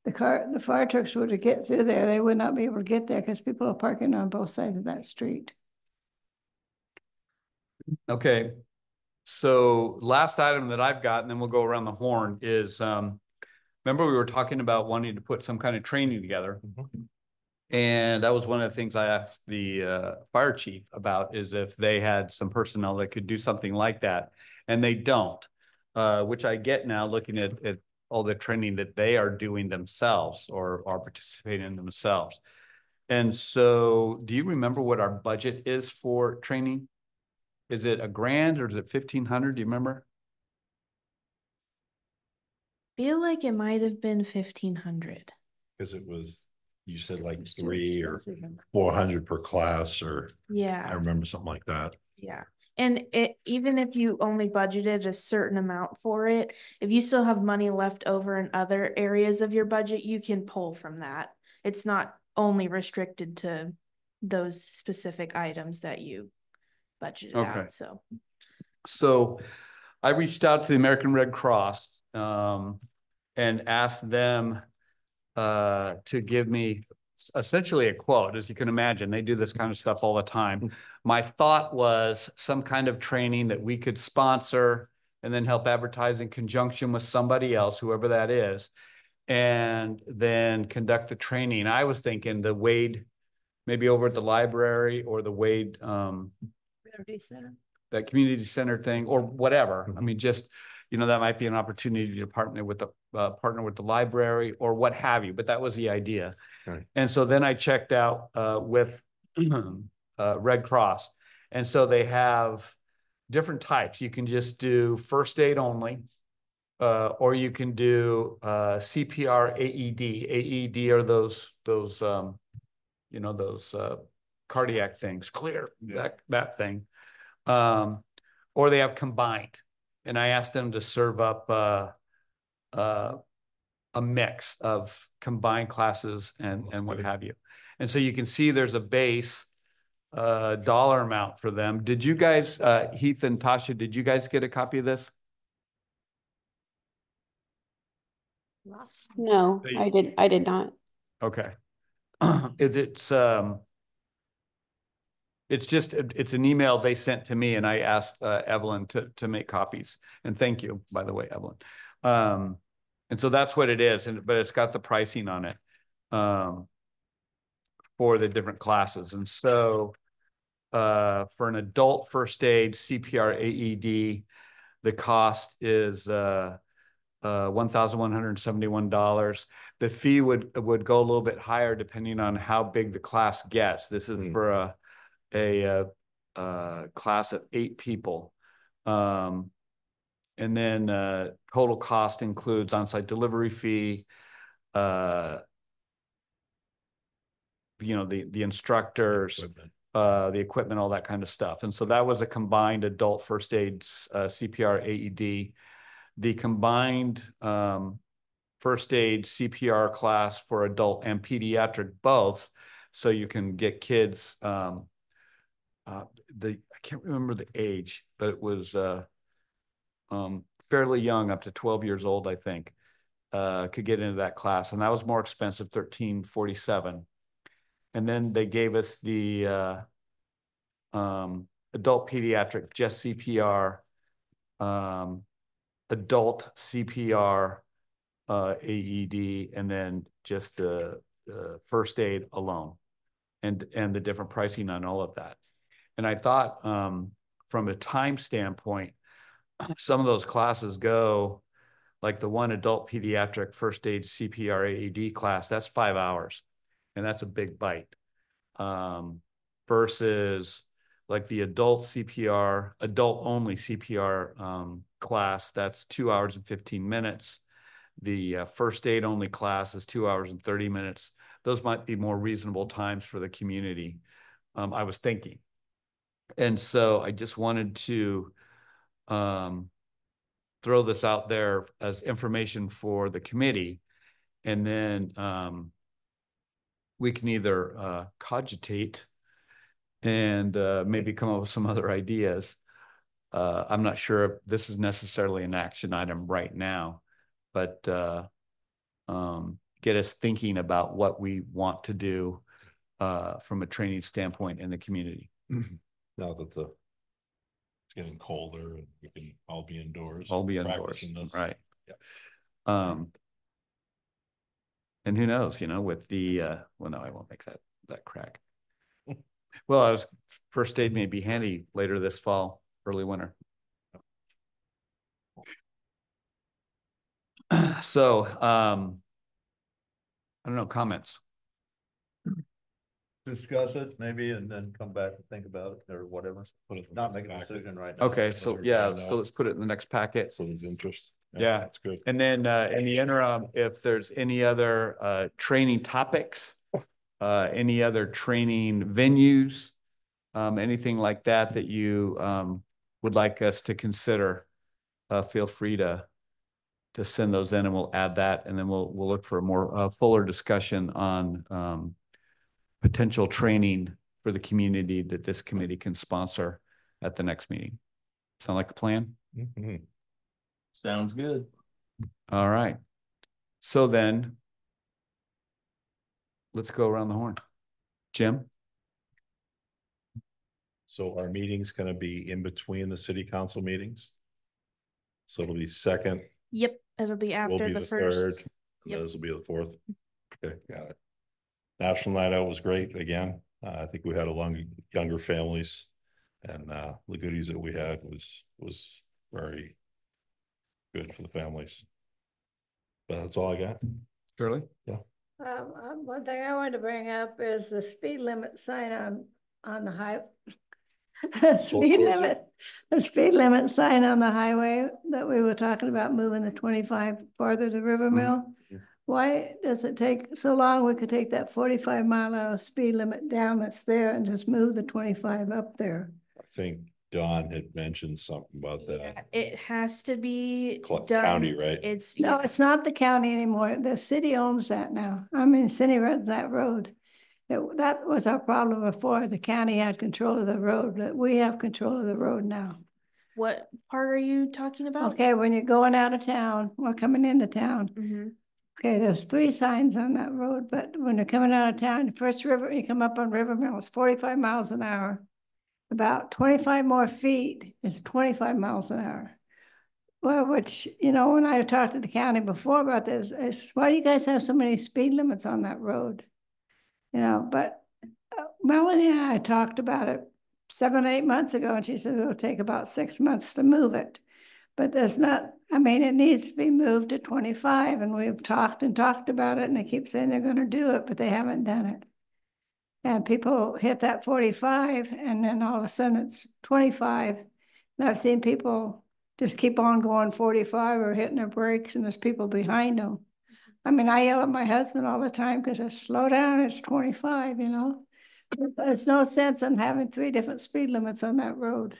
Speaker 2: The fire trucks were to get through there, they would not be able to get there because people are parking on both sides of that street.
Speaker 3: Okay, so last item that I've got, and then we'll go around the horn, is remember we were talking about wanting to put some kind of training together. And that was one of the things I asked the fire chief about, is if they had some personnel that could do something like that, and they don't, which I get now looking at all the training that they are doing themselves or are participating in themselves. And so do you remember what our budget is for training? Is it $1,000 or is it 1,500? Do you remember?
Speaker 4: Feel like it might have been 1,500.
Speaker 1: Because it was, you said like 300 or 400 per class, or I
Speaker 4: Yeah,
Speaker 1: remember something like that.
Speaker 4: yeah. And even if you only budgeted a certain amount for it, if you still have money left over in other areas of your budget, you can pull from that. It's not only restricted to those specific items that you budgeted
Speaker 3: Okay.
Speaker 4: out, so.
Speaker 3: So I reached out to the American Red Cross and asked them to give me essentially a quote. As you can imagine, they do this kind of stuff all the time. My thought was some kind of training that we could sponsor and then help advertise in conjunction with somebody else, whoever that is, and then conduct the training. I was thinking the Wade, maybe over at the library, or the Wade,
Speaker 2: Community center.
Speaker 3: that community center thing, or whatever. I mean, just, that might be an opportunity to partner with the library or what have you, but that was the idea.
Speaker 1: Right.
Speaker 3: And so then I checked out with Red Cross. And so they have different types. You can just do first aid only, or you can do CPR AED. AED are those cardiac things, clear, that thing. Or they have combined. And I asked them to serve up a mix of combined classes and what have you. And so you can see there's a base dollar amount for them. Did you guys, Heath and Tasha, did you guys get a copy of this?
Speaker 7: No, I did not.
Speaker 3: Okay. It's an email they sent to me, and I asked Evelyn to make copies. And thank you, by the way, Evelyn. And so that's what it is, but it's got the pricing on it for the different classes. And so for an adult first aid CPR AED, the cost is $1,171. The fee would go a little bit higher depending on how big the class gets. This is for a class of 8 people. And then total cost includes on-site delivery fee, the instructors, the equipment, all that kind of stuff. And so that was a combined adult first aid CPR AED. The combined first aid CPR class for adult and pediatric both, so you can get kids, I can't remember the age, but it was fairly young, up to 12 years old, I think, could get into that class. And that was more expensive, $1,347. And then they gave us the adult pediatric, just CPR, adult CPR AED, and then just the first aid alone, and the different pricing on all of that. And I thought from a time standpoint, some of those classes go, like the one adult pediatric first aid CPR AED class, that's 5 hours, and that's a big bite. Versus like the adult CPR, adult only CPR class, that's 2 hours and 15 minutes. The first aid only class is 2 hours and 30 minutes. Those might be more reasonable times for the community, I was thinking. And so I just wanted to throw this out there as information for the committee. And then we can either cogitate and maybe come up with some other ideas. I'm not sure if this is necessarily an action item right now, but get us thinking about what we want to do from a training standpoint in the community.
Speaker 1: Now that it's getting colder and we can all be indoors.
Speaker 3: All be indoors,
Speaker 1: practicing this.
Speaker 3: right?
Speaker 1: Yeah.
Speaker 3: And who knows, with the well, no, I won't make that crack. Well, first aid may be handy later this fall, early winter. So, I don't know, comments.
Speaker 5: Discuss it maybe, and then come back and think about it or whatever. Not make a decision right now.
Speaker 3: Okay, so yeah, so let's put it in the next packet.
Speaker 1: So there's interest.
Speaker 3: Yeah,
Speaker 1: that's good.
Speaker 3: And then in the interim, if there's any other training topics, any other training venues, anything like that you would like us to consider, feel free to send those in, and we'll add that, and then we'll look for a more fuller discussion on potential training for the community that this committee can sponsor at the next meeting. Sound like a plan?
Speaker 1: Mm-hmm.
Speaker 6: Sounds good.
Speaker 3: All right. So then let's go around the horn. Jim?
Speaker 1: So our meeting's going to be in between the city council meetings. So it'll be second.
Speaker 4: Yep, it'll be
Speaker 1: Will
Speaker 4: after
Speaker 1: be
Speaker 4: the
Speaker 1: the
Speaker 4: first.
Speaker 1: third.
Speaker 4: Yep.
Speaker 1: This will be the fourth. Okay, got it. National Night Out was great again. I think we had younger families, and the goodies that we had was very good for the families. But that's all I got.
Speaker 3: Shirley?
Speaker 1: Yeah.
Speaker 2: One thing I wanted to bring up is the speed limit sign on the highway. The speed limit sign on the highway that we were talking about, moving the 25 farther to River Mill. Why does it take so long? We could take that 45-mile-an-hour speed limit down that's there and just move the 25 up there.
Speaker 1: I think Don had mentioned something about
Speaker 4: Yeah,
Speaker 1: that.
Speaker 4: it has to be done.
Speaker 1: County, right?
Speaker 4: It's,
Speaker 2: No,
Speaker 4: yeah,
Speaker 2: it's not the county anymore. The city owns that now. I mean, the city runs that road. That was our problem before. The county had control of the road, but we have control of the road now.
Speaker 4: what part are you talking about?
Speaker 2: Okay, when you're going out of town or coming into town,
Speaker 4: Mhm.
Speaker 2: okay, there's 3 signs on that road, but when you're coming out of town, the first river, you come up on River Mill, it's 45 miles an hour. About 25 more feet is 25 miles an hour. Well, which, you know, when I talked to the county before about this, I said, why do you guys have so many speed limits on that road? You know, but Melanie and I talked about it 7, 8 months ago, and she said it'll take about 6 months to move it. But there's not, I mean, it needs to be moved to 25, and we've talked and talked about it, and they keep saying they're gonna do it, but they haven't done it. And people hit that 45, and then all of a sudden it's 25. And I've seen people just keep on going 45 or hitting their brakes, and there's people behind them. I mean, I yell at my husband all the time because I slow down, it's 25, you know? There's no sense in having 3 different speed limits on that road.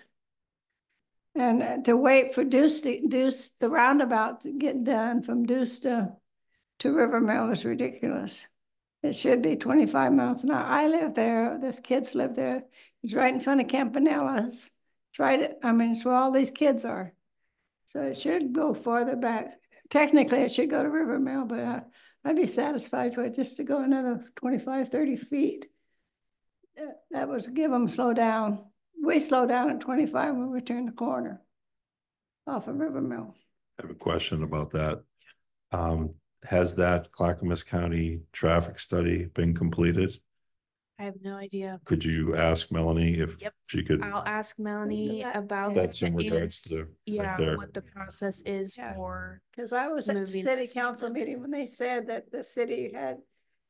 Speaker 2: And to wait for Deuce, the roundabout to get done from Deuce to River Mill is ridiculous. It should be 25 miles an hour. I live there, there's kids live there. It's right in front of Campanella's. It's right, I mean, it's where all these kids are. So it should go farther back. Technically, it should go to River Mill, but I'd be satisfied for it just to go another 25, 30 feet. That was give them slow down. We slow down at 25 when we turn the corner off of River Mill.
Speaker 1: I have a question about that. Has that Clackamas County traffic study been completed?
Speaker 4: I have no idea.
Speaker 1: Could you ask Melanie if
Speaker 4: Yep.
Speaker 1: she could?
Speaker 4: I'll ask Melanie
Speaker 2: that-
Speaker 4: about
Speaker 1: That's
Speaker 4: it
Speaker 1: in regards to
Speaker 4: and,
Speaker 1: right
Speaker 4: yeah,
Speaker 1: there.
Speaker 4: what the process is
Speaker 2: Yeah.
Speaker 4: for.
Speaker 2: Because I was at the
Speaker 4: Moving
Speaker 2: city
Speaker 4: this
Speaker 2: council
Speaker 4: one.
Speaker 2: meeting when they said that the city had,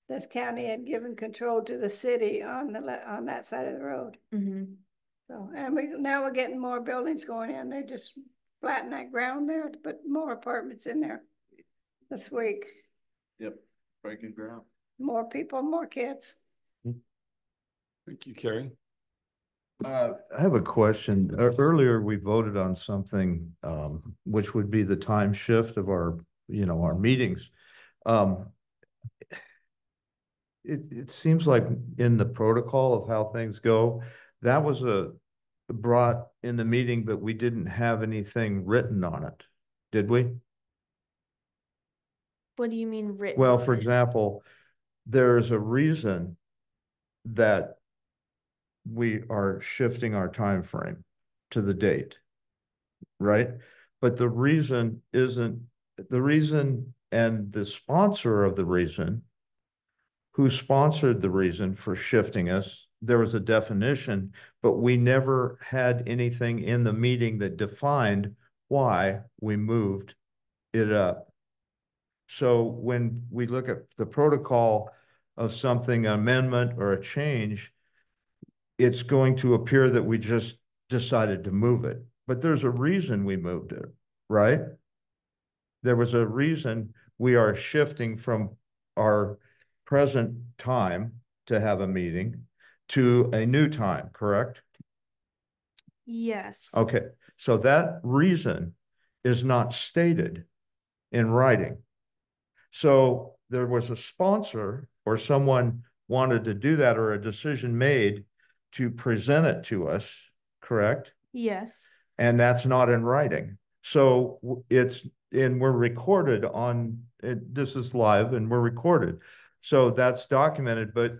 Speaker 2: this county had given control to the city on on that side of the road.
Speaker 4: Mhm.
Speaker 2: So, and now we're getting more buildings going in. They just flatten that ground there to put more apartments in there this week.
Speaker 5: Yep, breaking ground.
Speaker 2: More people, more kids.
Speaker 1: Thank you, Carrie.
Speaker 5: I have a question. Earlier, we voted on something, which would be the time shift of our, our meetings. It seems like in the protocol of how things go, that was brought in the meeting, but we didn't have anything written on it, did we?
Speaker 4: What do you mean written?
Speaker 5: Well,
Speaker 4: on
Speaker 5: for
Speaker 4: it?
Speaker 5: example, there's a reason that we are shifting our time frame to the date, right? But the reason isn't the reason, and the sponsor of the reason, who sponsored the reason for shifting us, there was a definition, but we never had anything in the meeting that defined why we moved it up. So when we look at the protocol of something, an amendment or a change, it's going to appear that we just decided to move it. But there's a reason we moved it, right? There was a reason we are shifting from our present time to have a meeting to a new time, correct?
Speaker 4: Yes.
Speaker 5: Okay, so that reason is not stated in writing. So there was a sponsor or someone wanted to do that, or a decision made to present it to us, correct?
Speaker 4: Yes.
Speaker 5: And that's not in writing. So we're recorded on, this is live and we're recorded. So that's documented, but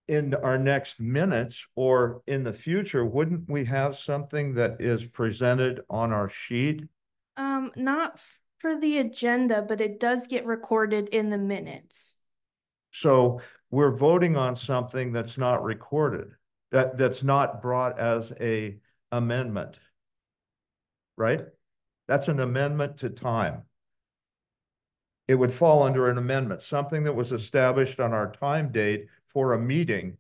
Speaker 5: in our next minutes or in the future, wouldn't we have something that is presented on our sheet?
Speaker 4: Not for the agenda, but it does get recorded in the minutes.
Speaker 5: So we're voting on something that's not recorded, that's not brought as a amendment, right? That's an amendment to time. It would fall under an amendment. Something that was established on our time date for a meeting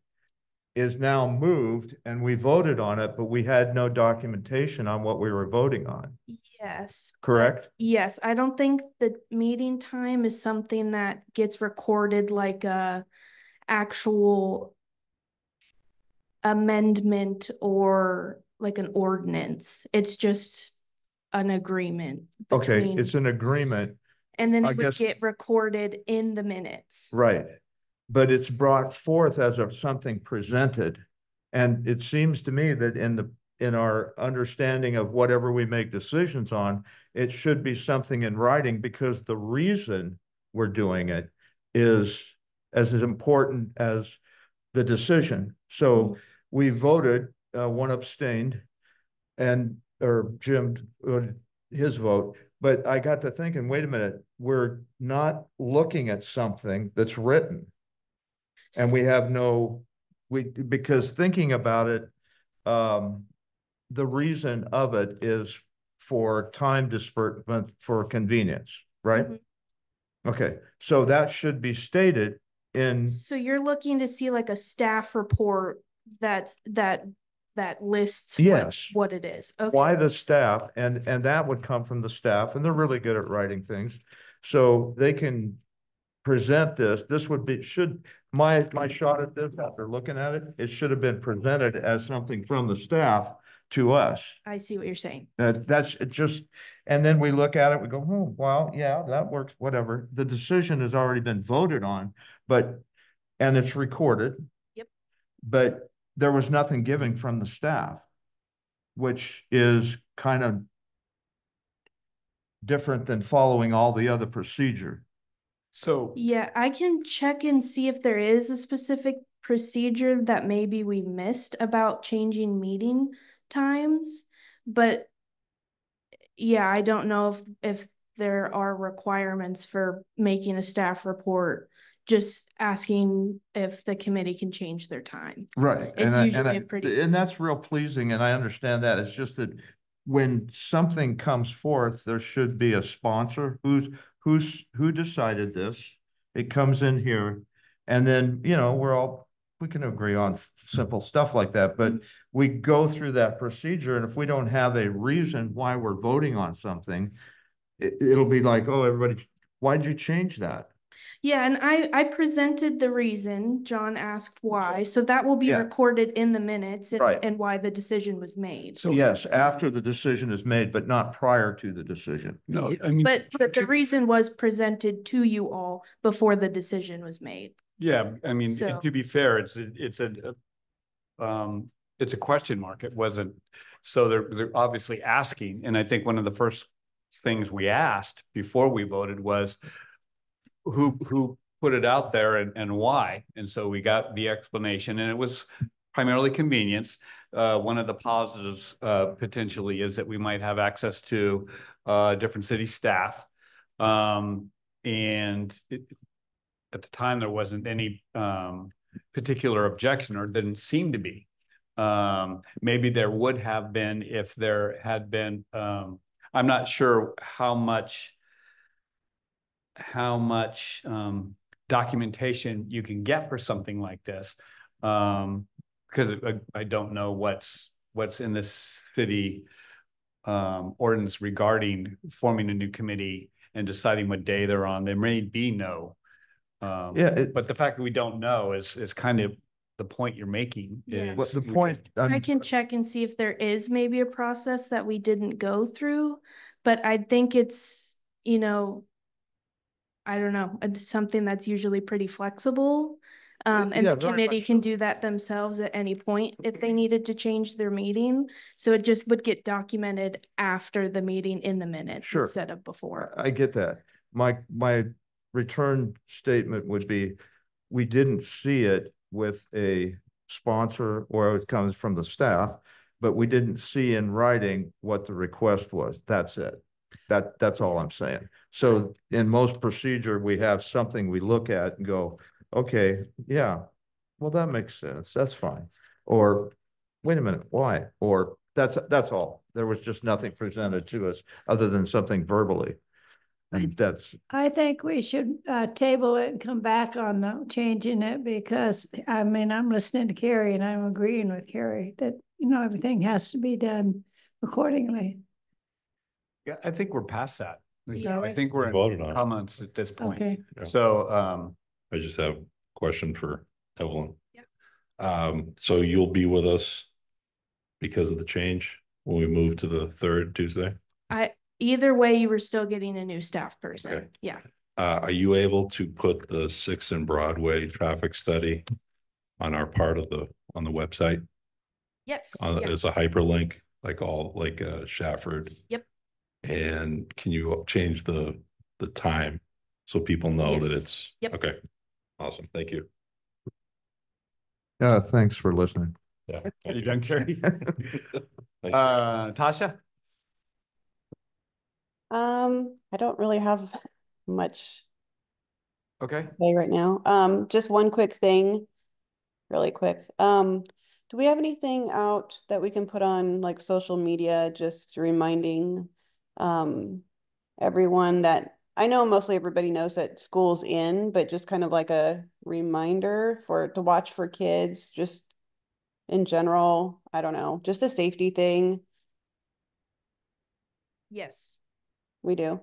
Speaker 5: is now moved, and we voted on it, but we had no documentation on what we were voting on.
Speaker 4: Yes.
Speaker 5: Correct?
Speaker 4: Yes, I don't think the meeting time is something that gets recorded like a actual amendment or like an ordinance. It's just an agreement.
Speaker 5: Okay,
Speaker 4: between-
Speaker 5: it's an agreement,
Speaker 4: And then
Speaker 5: I
Speaker 4: it would
Speaker 5: guess-
Speaker 4: get recorded in the minutes.
Speaker 5: right? But it's brought forth as of something presented. And it seems to me that in our understanding of whatever we make decisions on, it should be something in writing, because the reason we're doing it is as important as the decision. So we voted, one abstained, or Jim, his vote. But I got to thinking, wait a minute, we're not looking at something that's written. And we have because thinking about it, the reason of it is for time disbursement for convenience, right?
Speaker 4: Mhm.
Speaker 5: Okay, so that should be stated in,
Speaker 4: So you're looking to see like a staff report that lists
Speaker 5: Yes.
Speaker 4: what it is. Okay.
Speaker 5: why the staff, and that would come from the staff, and they're really good at writing things. So they can present this would be, my shot at this, after looking at it, it should have been presented as something from the staff to us.
Speaker 4: I see what you're saying.
Speaker 5: That's it just, and then we look at it, we go, oh, well, yeah, that works, whatever. The decision has already been voted on, and it's recorded.
Speaker 4: Yep.
Speaker 5: But there was nothing given from the staff, which is kind of different than following all the other procedure.
Speaker 3: So
Speaker 4: Yeah, I can check and see if there is a specific procedure that maybe we missed about changing meeting times. But yeah, I don't know if there are requirements for making a staff report, just asking if the committee can change their time.
Speaker 5: Right.
Speaker 4: It's usually a pretty-
Speaker 5: And that's real pleasing, and I understand that. It's just that when something comes forth, there should be a sponsor. Who decided this? It comes in here, and then, we can agree on simple stuff like that, but we go through that procedure, and if we don't have a reason why we're voting on something, it'll be like, oh, everybody, why did you change that?
Speaker 4: Yeah, and I presented the reason. John asked why, so that will be
Speaker 5: Yeah.
Speaker 4: recorded in the minutes
Speaker 5: Right.
Speaker 4: and why the decision was made.
Speaker 3: So
Speaker 5: Yes, after the decision is made, but not prior to the decision.
Speaker 3: no, I mean,
Speaker 4: But the reason was presented to you all before the decision was made.
Speaker 3: yeah, I mean,
Speaker 4: So-
Speaker 3: to be fair, it's a question mark. It wasn't, so they're obviously asking, and I think one of the first things we asked before we voted was who put it out there and why. And so we got the explanation, and it was primarily convenience. One of the positives potentially is that we might have access to different city staff. At the time, there wasn't any particular objection, or didn't seem to be. Maybe there would have been if there had been, I'm not sure how much documentation you can get for something like this. Because I don't know what's in this city ordinance regarding forming a new committee and deciding what day they're on. There may be no. But the fact that we don't know is kind of the point you're making.
Speaker 4: Yeah.
Speaker 5: What the point?
Speaker 4: I can check and see if there is maybe a process that we didn't go through, but I think it's, I don't know, it's something that's usually pretty flexible. And
Speaker 5: yeah,
Speaker 4: the
Speaker 5: very
Speaker 4: committee
Speaker 5: much
Speaker 4: can
Speaker 5: so.
Speaker 4: do that themselves at any point if they needed to change their meeting. So it just would get documented after the meeting in the minutes
Speaker 5: Sure.
Speaker 4: instead of before.
Speaker 5: I get that. My return statement would be, we didn't see it with a sponsor or it comes from the staff, but we didn't see in writing what the request was. That's it. That's all I'm saying. So in most procedure, we have something we look at and go, okay, yeah, well, that makes sense. That's fine. Or wait a minute, why? Or that's all. There was just nothing presented to us other than something verbally. And that's,
Speaker 2: I think we should table it and come back on changing it, because I'm listening to Carrie and I'm agreeing with Carrie that, everything has to be done accordingly.
Speaker 3: Yeah, I think we're past that.
Speaker 4: Yeah.
Speaker 3: I think we're
Speaker 1: We voted on
Speaker 3: in
Speaker 1: it.
Speaker 3: comments at this point.
Speaker 2: Okay.
Speaker 1: Yeah.
Speaker 3: So,
Speaker 1: I just have a question for Evelyn.
Speaker 4: Yep.
Speaker 1: So you'll be with us because of the change when we moved to the third Tuesday?
Speaker 4: Either way, you were still getting a new staff
Speaker 1: Okay.
Speaker 4: person. Yeah.
Speaker 1: Are you able to put the 6th and Broadway traffic study on our part of on the website?
Speaker 4: Yes. Yeah.
Speaker 1: As a hyperlink, like Shafford?
Speaker 4: Yep.
Speaker 1: And can you change the time so people know that
Speaker 4: Yes.
Speaker 1: it's?
Speaker 4: Yep.
Speaker 1: Okay, awesome, thank you.
Speaker 5: Thanks for listening.
Speaker 1: Yeah.
Speaker 3: Are you done, Carrie?
Speaker 1: Thank you.
Speaker 3: Tasha?
Speaker 7: I don't really have much
Speaker 3: Okay.
Speaker 7: to say right now. Just one quick thing, really quick. Do we have anything out that we can put on like social media, just reminding everyone that I know mostly everybody knows that school's in, but just kind of like a reminder to watch for kids, just in general, I don't know, just a safety thing.
Speaker 4: Yes.
Speaker 7: We do.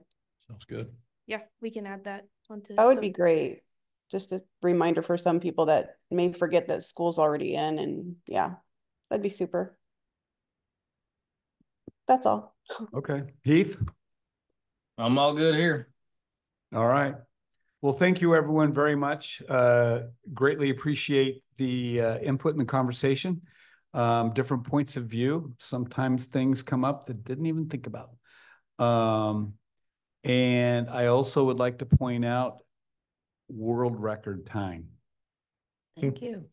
Speaker 1: Sounds good.
Speaker 4: Yeah, we can add that onto.
Speaker 7: That would be great. Just a reminder for some people that may forget that school's already in, and yeah, that'd be super. That's all.
Speaker 3: Okay. Heath?
Speaker 6: I'm all good here.
Speaker 3: All right. Well, thank you everyone very much. Greatly appreciate the input in the conversation. Different points of view. Sometimes things come up that didn't even think about. And I also would like to point out world record time.
Speaker 2: Thank you.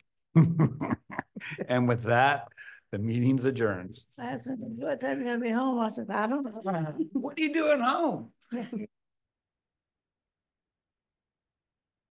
Speaker 3: And with that, the meeting's adjourned.
Speaker 2: I asked him, what time you gonna be home? I said, I don't know.
Speaker 3: What are you doing home?